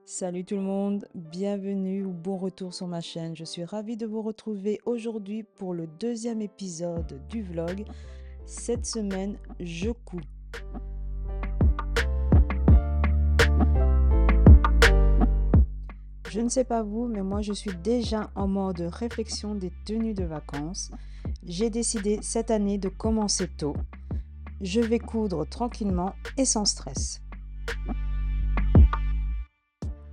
Salut tout le monde, bienvenue ou bon retour sur ma chaîne. Je suis ravie de vous retrouver aujourd'hui pour le deuxième épisode du vlog. Cette semaine, je couds. Je ne sais pas vous, mais moi je suis déjà en mode réflexion des tenues de vacances. J'ai décidé cette année de commencer tôt. Je vais coudre tranquillement et sans stress.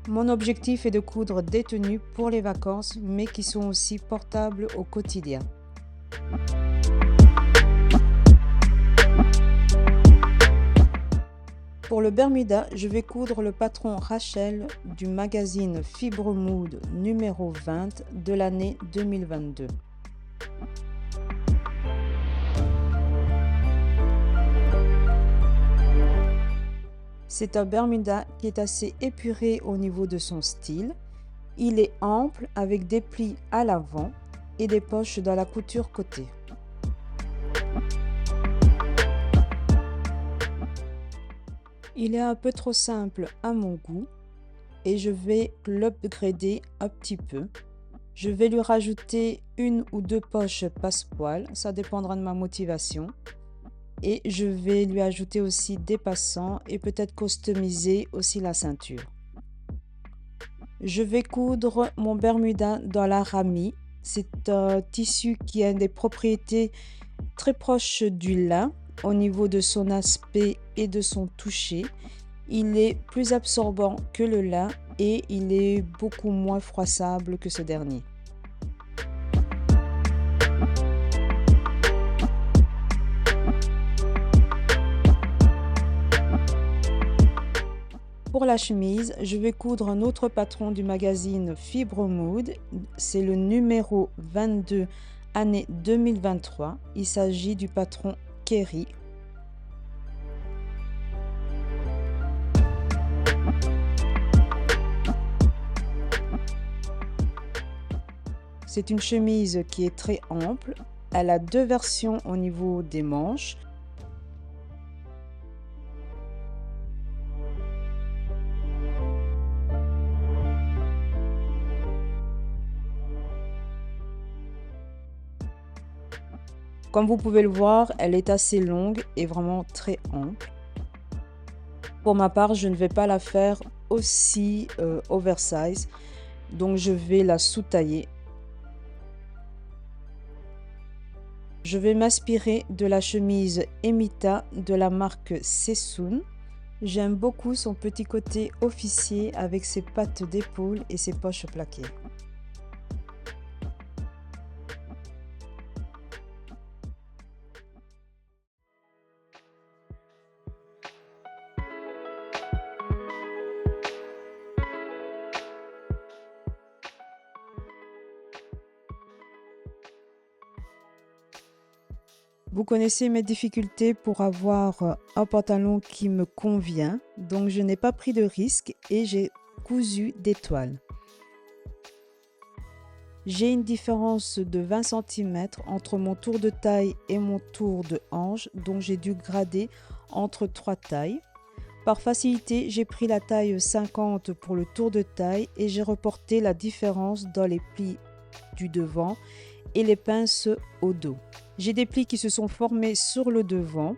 Mon objectif est de coudre des tenues pour les vacances, mais qui sont aussi portables au quotidien. Pour le Bermuda, je vais coudre le patron Rachel du magazine Fibre Mood numéro 20 de l'année 2022. C'est un Bermuda qui est assez épuré au niveau de son style. Il est ample avec des plis à l'avant et des poches dans la couture côté. Il est un peu trop simple à mon goût et je vais l'upgrader un petit peu. Je vais lui rajouter une ou deux poches passepoil, ça dépendra de ma motivation. Et je vais lui ajouter aussi des passants et peut-être customiser aussi la ceinture. Je vais coudre mon Bermuda dans la ramie. C'est un tissu qui a des propriétés très proches du lin au niveau de son aspect et de son toucher. Il est plus absorbant que le lin et il est beaucoup moins froissable que ce dernier. Pour la chemise, je vais coudre un autre patron du magazine Fibre Mood. C'est le numéro 22, année 2023. Il s'agit du patron Kerry. C'est une chemise qui est très ample. Elle a deux versions au niveau des manches. Comme vous pouvez le voir, elle est assez longue et vraiment très ample. Pour ma part, je ne vais pas la faire aussi oversize, donc je vais la sous-tailler. Je vais m'inspirer de la chemise Emita de la marque Sessoun. J'aime beaucoup son petit côté officier avec ses pattes d'épaule et ses poches plaquées. Vous connaissez mes difficultés pour avoir un pantalon qui me convient, donc je n'ai pas pris de risque et j'ai cousu des toiles. J'ai une différence de 20 cm entre mon tour de taille et mon tour de hanche, donc j'ai dû grader entre 3 tailles. Par facilité, j'ai pris la taille 50 pour le tour de taille et j'ai reporté la différence dans les plis du devant et les pinces au dos. J'ai des plis qui se sont formés sur le devant.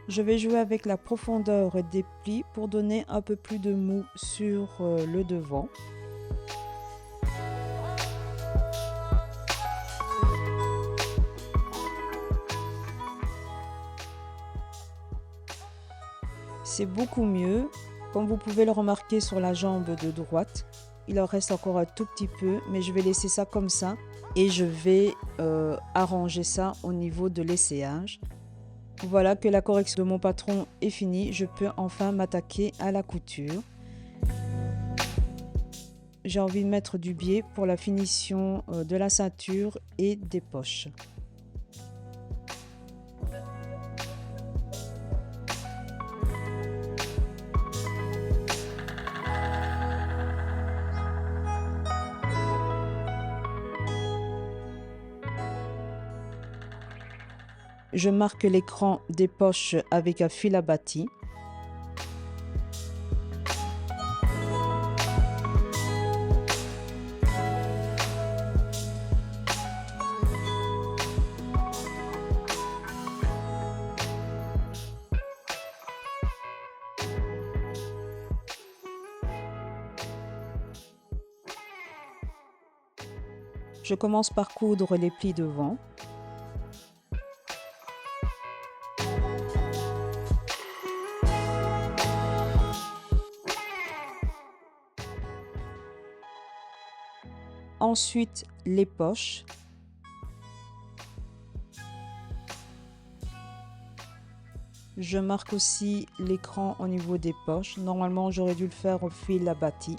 Je vais jouer avec la profondeur des plis pour donner un peu plus de mou sur le devant. C'est beaucoup mieux. Comme vous pouvez le remarquer sur la jambe de droite, il en reste encore un tout petit peu, mais je vais laisser ça comme ça et je vais arranger ça au niveau de l'essayage. Voilà que la correction de mon patron est finie, je peux enfin m'attaquer à la couture. J'ai envie de mettre du biais pour la finition de la ceinture et des poches. Je marque l'écran des poches avec un fil à bâti. Je commence par coudre les plis devant. Ensuite, les poches. Je marque aussi l'écran au niveau des poches. Normalement, j'aurais dû le faire au fil à bâti.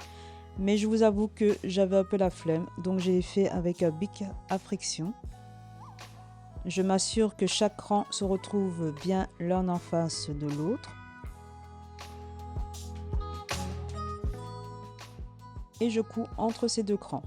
Mais je vous avoue que j'avais un peu la flemme, donc j'ai fait avec un bic à friction. Je m'assure que chaque rang se retrouve bien l'un en face de l'autre. Et je couds entre ces deux crans.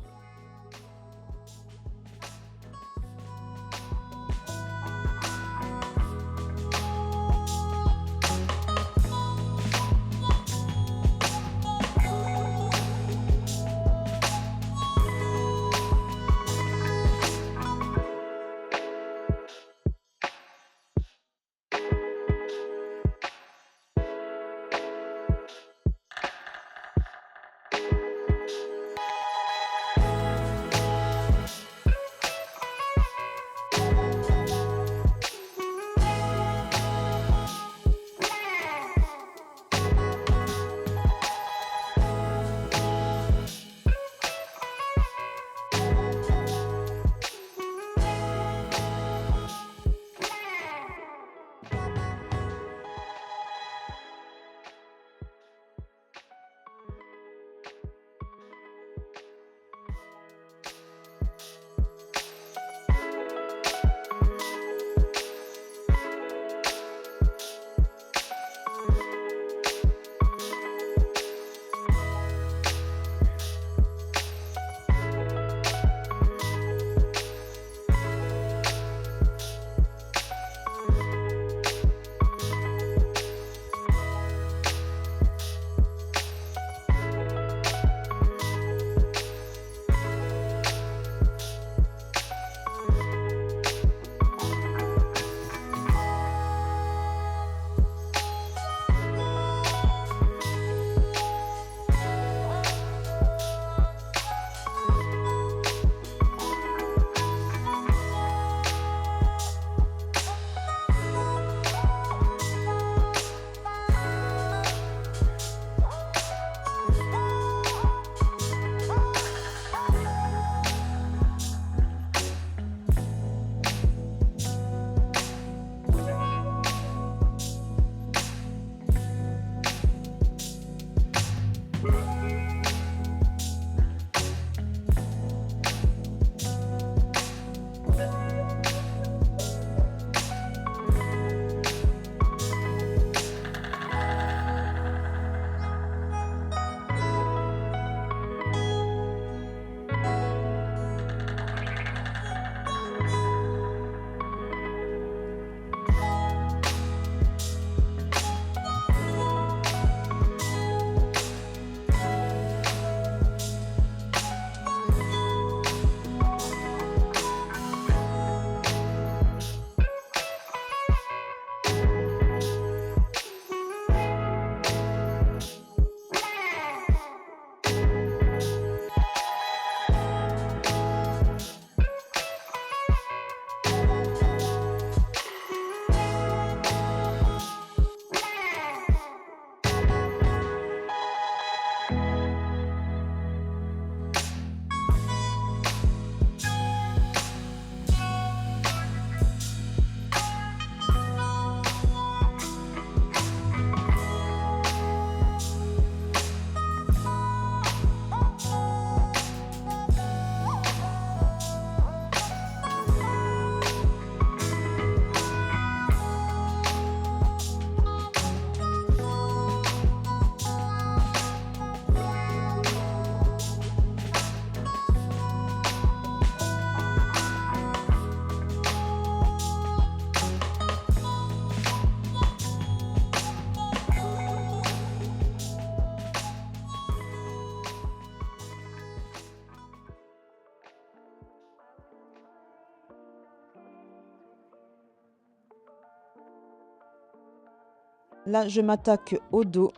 Là, je m'attaque au dos.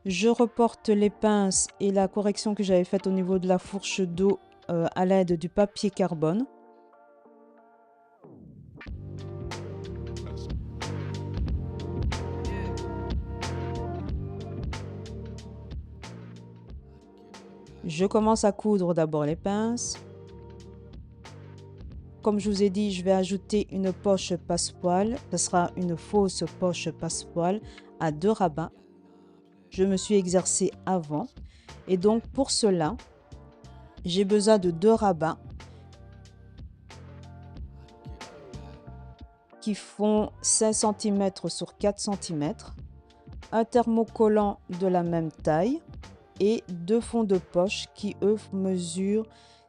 Je reporte les pinces et la correction que j'avais faite au niveau de la fourche dos à l'aide du papier carbone. Je commence à coudre d'abord les pinces. Comme je vous ai dit, je vais ajouter une poche passepoil. Ce sera une fausse poche passepoil à 2 rabats. Je me suis exercée avant. Et donc pour cela, j'ai besoin de 2 rabats qui font 5 cm sur 4 cm, un thermocollant de la même taille et 2 fonds de poche qui eux mesurent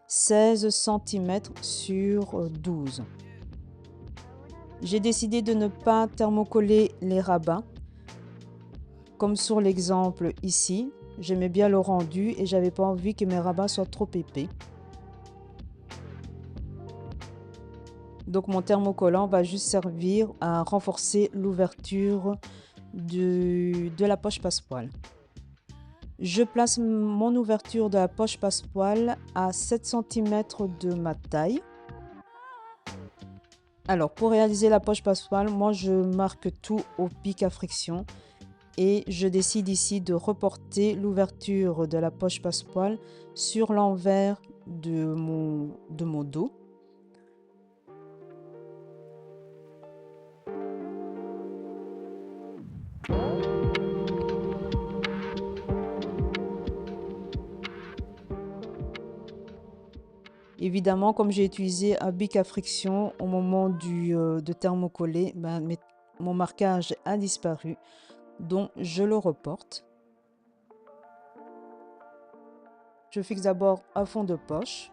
16 cm sur 12. J'ai décidé de ne pas thermocoller les rabats comme sur l'exemple ici. J'aimais bien le rendu et j'avais pas envie que mes rabats soient trop épais. Donc mon thermocollant va juste servir à renforcer l'ouverture de la poche passepoil. Je place mon ouverture de la poche passepoil à 7 cm de ma taille. Alors pour réaliser la poche passepoil, moi je marque tout au pic à friction et je décide ici de reporter l'ouverture de la poche passepoil sur l'envers de mon dos. Évidemment, comme j'ai utilisé un bic à friction au moment de thermocoller, mon marquage a disparu, donc je le reporte. Je fixe d'abord un fond de poche.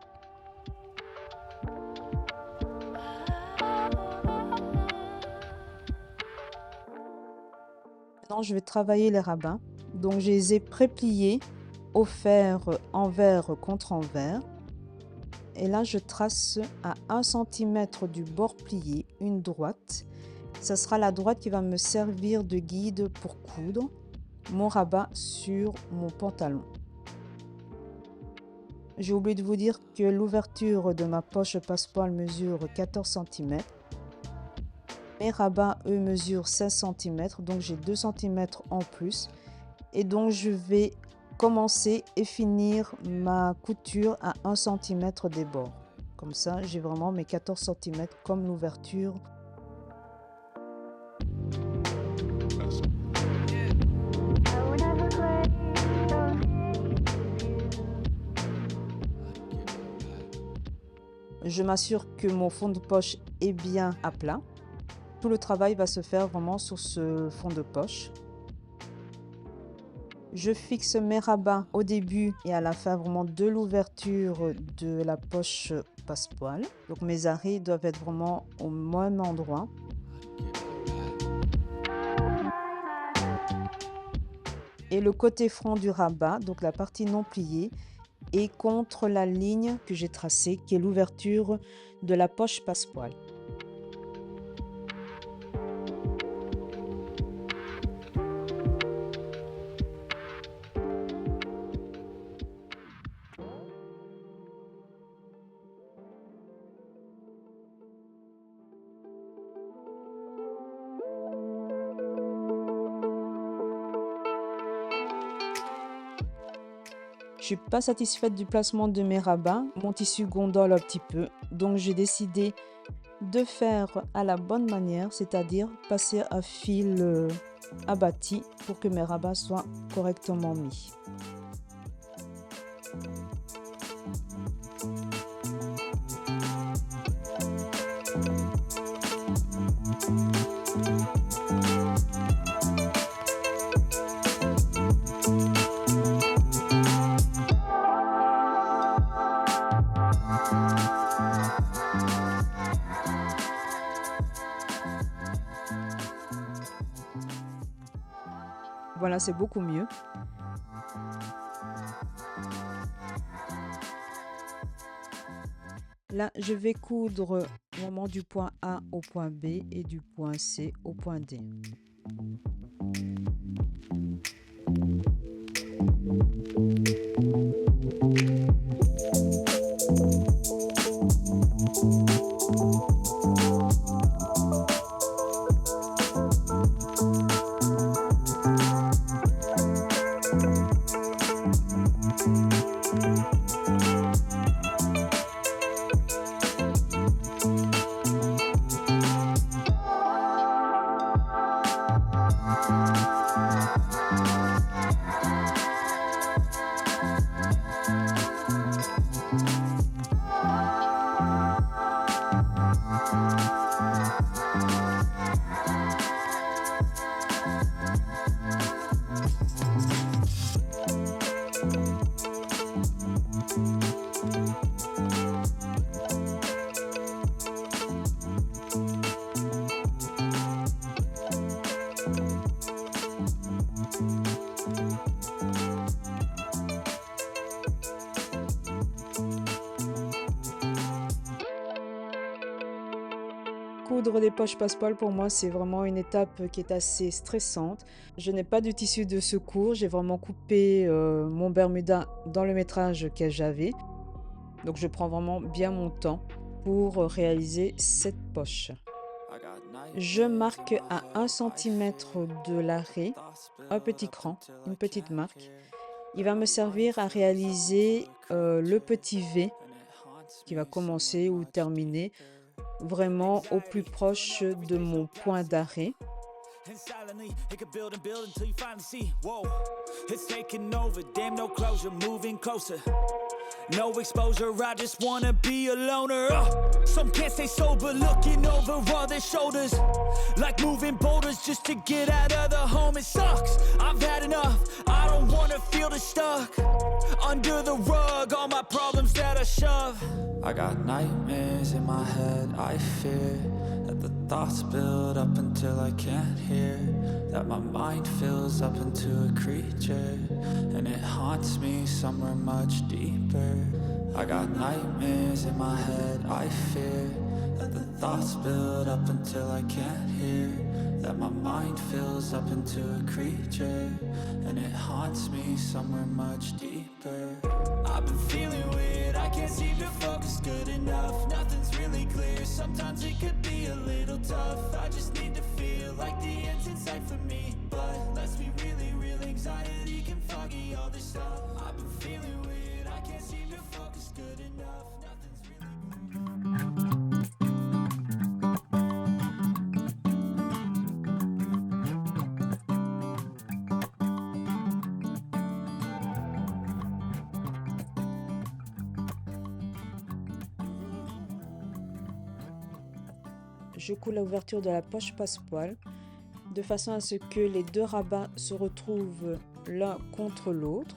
Maintenant, je vais travailler les rabats. Donc, je les ai prépliés au fer envers contre envers. Et là, je trace à 1 cm du bord plié une droite. Ce sera la droite qui va me servir de guide pour coudre mon rabat sur mon pantalon. J'ai oublié de vous dire que l'ouverture de ma poche passepoil mesure 14 cm. Mes rabats, eux, mesurent 16 cm, donc j'ai 2 cm en plus. Et donc, je vais commencer et finir ma couture à 1 cm des bords. Comme ça, j'ai vraiment mes 14 cm comme l'ouverture. Je m'assure que mon fond de poche est bien à plat. Tout le travail va se faire vraiment sur ce fond de poche. Je fixe mes rabats au début et à la fin vraiment de l'ouverture de la poche passepoil. Donc mes arrêts doivent être vraiment au même endroit. Et le côté front du rabat, donc la partie non pliée, est contre la ligne que j'ai tracée, qui est l'ouverture de la poche passepoil. Je suis pas satisfaite du placement de mes rabats. Mon tissu gondole un petit peu. Donc j'ai décidé de faire à la bonne manière, c'est-à-dire passer un fil abattu pour que mes rabats soient correctement mis. Voilà, c'est beaucoup mieux. Là, je vais coudre vraiment du point A au point B et du point C au point D. Coudre des poches passepoil pour moi, c'est vraiment une étape qui est assez stressante. Je n'ai pas de tissu de secours, j'ai vraiment coupé, mon bermuda dans le métrage que j'avais. Donc je prends vraiment bien mon temps pour, réaliser cette poche. Je marque à 1 centimètre de l'arrêt un petit cran, une petite marque. Il va me servir à réaliser, le petit V qui va commencer ou terminer vraiment au plus proche de mon point d'arrêt. And silently, it could build and build until you finally see, whoa, it's taking over, damn no closure, moving closer. No exposure, I just wanna be a loner. Some can't stay sober, looking over all their shoulders. Like moving boulders just to get out of the home. It sucks, I've had enough, I don't wanna feel the stuck. Under the rug, all my problems that I shove. I got nightmares in my head, I fear that the thoughts build up until I can't hear. That my mind fills up into a creature, and it haunts me somewhere much deeper. I got nightmares in my head, I fear that the thoughts build up until I can't hear. That my mind fills up into a creature, and it haunts me somewhere much deeper. I've been feeling weird, I can't seem to focus good enough. Nothing's really clear, sometimes it could be a little tough. I just need to feel like the end's in sight for me. But let's be really real, anxiety can foggy all this stuff. I've been feeling weird, I can't seem to focus good enough. Nothing's really. Je coule l'ouverture de la poche passepoil de façon à ce que les deux rabats se retrouvent l'un contre l'autre.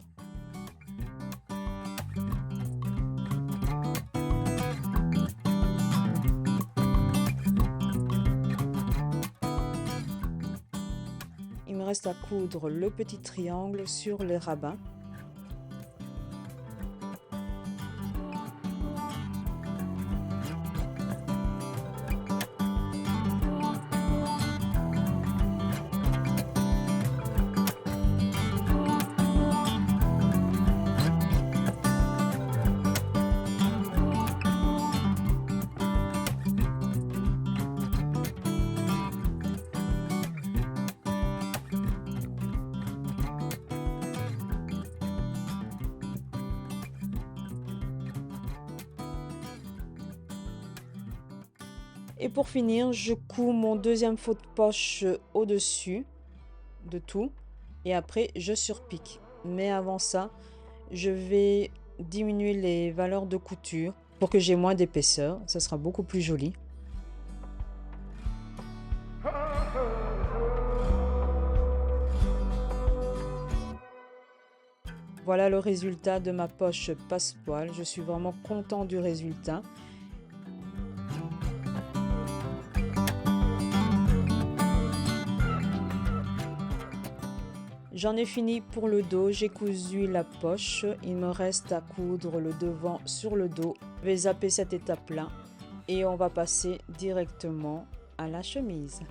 Il me reste à coudre le petit triangle sur les rabats. Et pour finir, je couds mon deuxième faux de poche au-dessus de tout et après je surpique. Mais avant ça, je vais diminuer les valeurs de couture pour que j'ai moins d'épaisseur. Ça sera beaucoup plus joli. Voilà le résultat de ma poche passepoil. Je suis vraiment content du résultat. J'en ai fini pour le dos, j'ai cousu la poche, il me reste à coudre le devant sur le dos. Je vais zapper cette étape-là et on va passer directement à la chemise.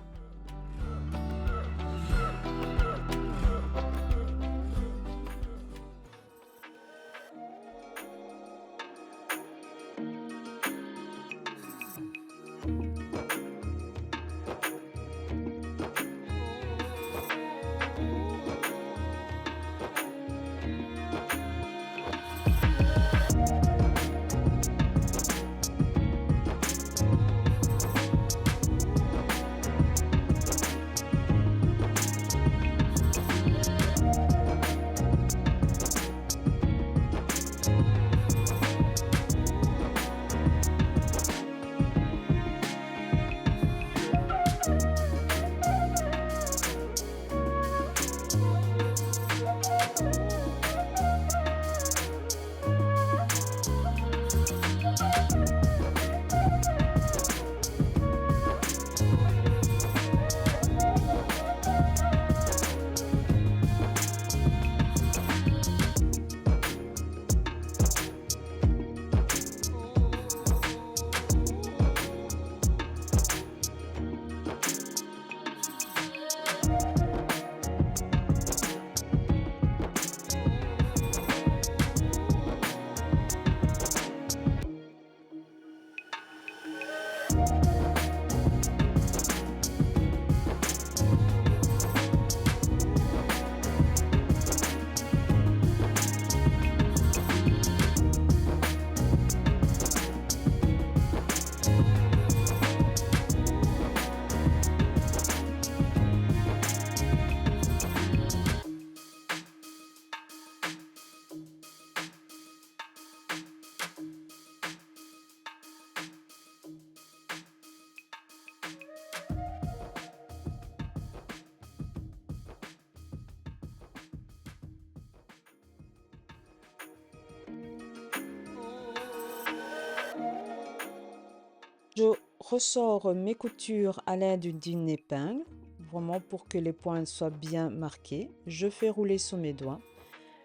Je ressors mes coutures à l'aide d'une épingle, vraiment pour que les points soient bien marqués. Je fais rouler sous mes doigts.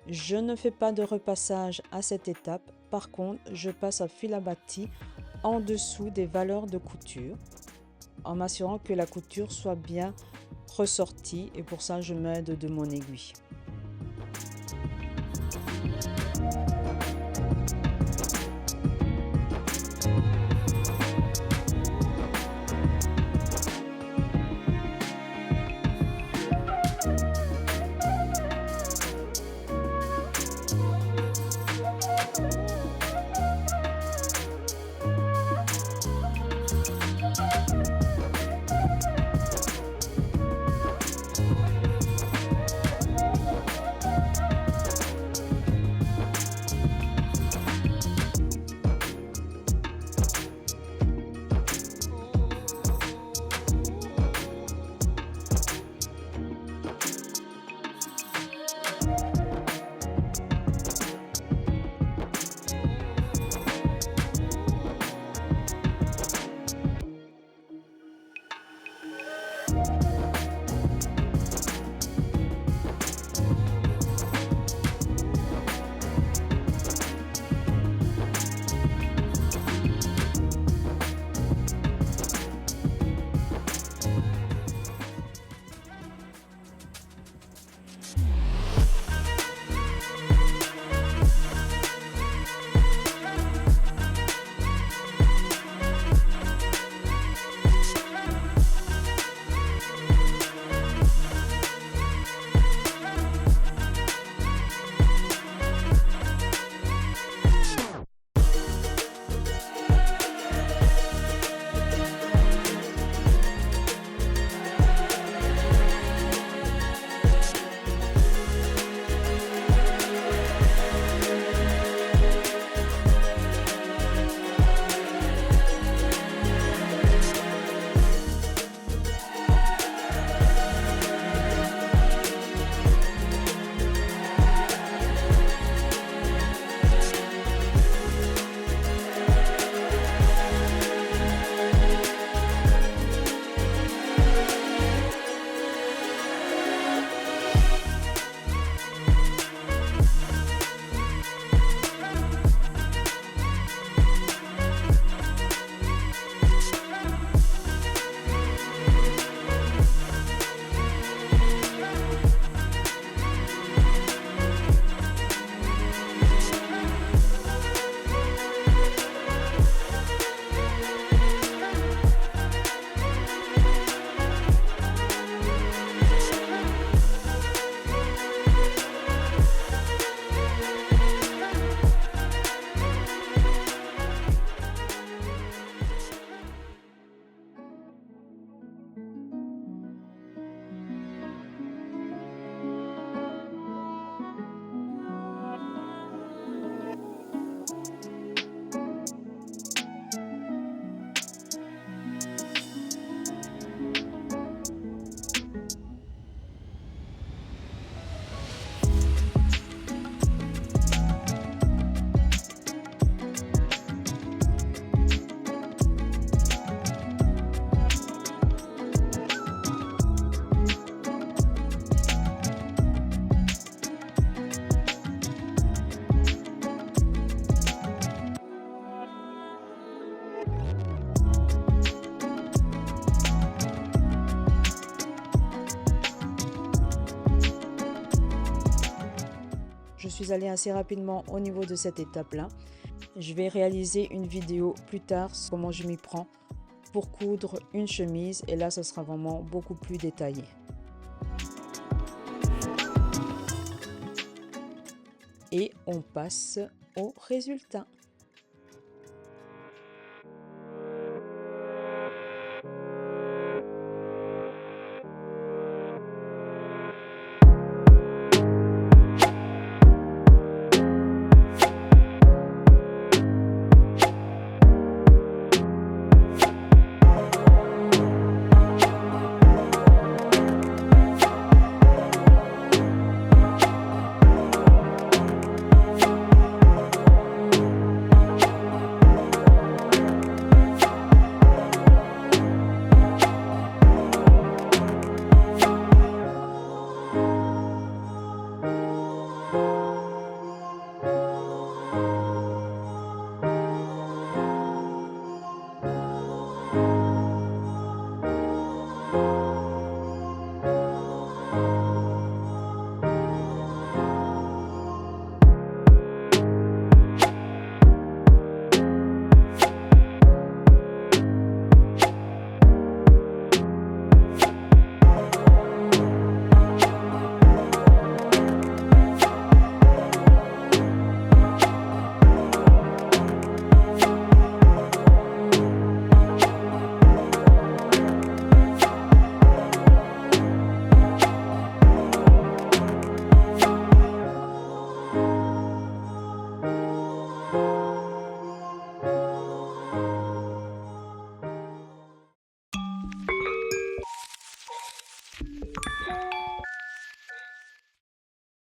Je ne fais pas de repassage à cette étape. Par contre, je passe à fil à bâti en dessous des valeurs de couture en m'assurant que la couture soit bien ressortie et pour ça, je m'aide de mon aiguille. Je suis allée assez rapidement au niveau de cette étape-là. Je vais réaliser une vidéo plus tard sur comment je m'y prends pour coudre une chemise et là, ce sera vraiment beaucoup plus détaillé. Et on passe au résultat.